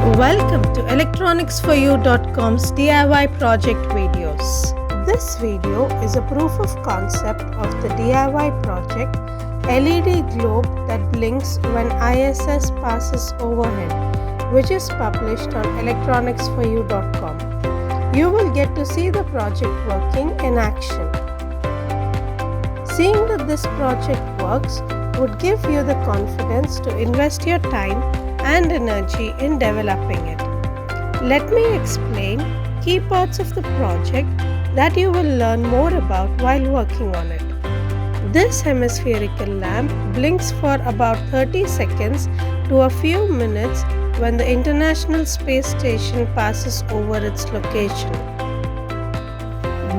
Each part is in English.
Welcome to electronicsforyou.com's DIY project videos. This video is a proof of concept of the DIY project LED globe that blinks when ISS passes overhead, which is published on electronicsforyou.com. You will get to see the project working in action. Seeing that this project works would give you the confidence to invest your time and energy in developing it. Let me explain key parts of the project that you will learn more about while working on it. This hemispherical lamp blinks for about 30 seconds to a few minutes when the International Space Station passes over its location.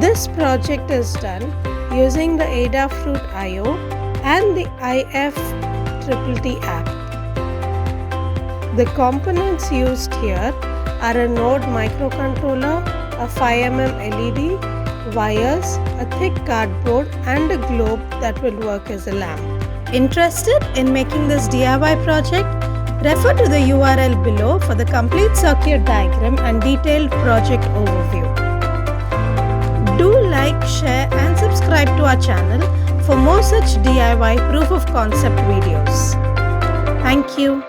This project is done using the Adafruit IO and the IFTTT app. The components used here are a Node microcontroller, a 5mm LED, wires, a thick cardboard and a globe that will work as a lamp. Interested in making this DIY project? Refer to the URL below for the complete circuit diagram and detailed project overview. Do like, share and subscribe to our channel for more such DIY proof of concept videos. Thank you.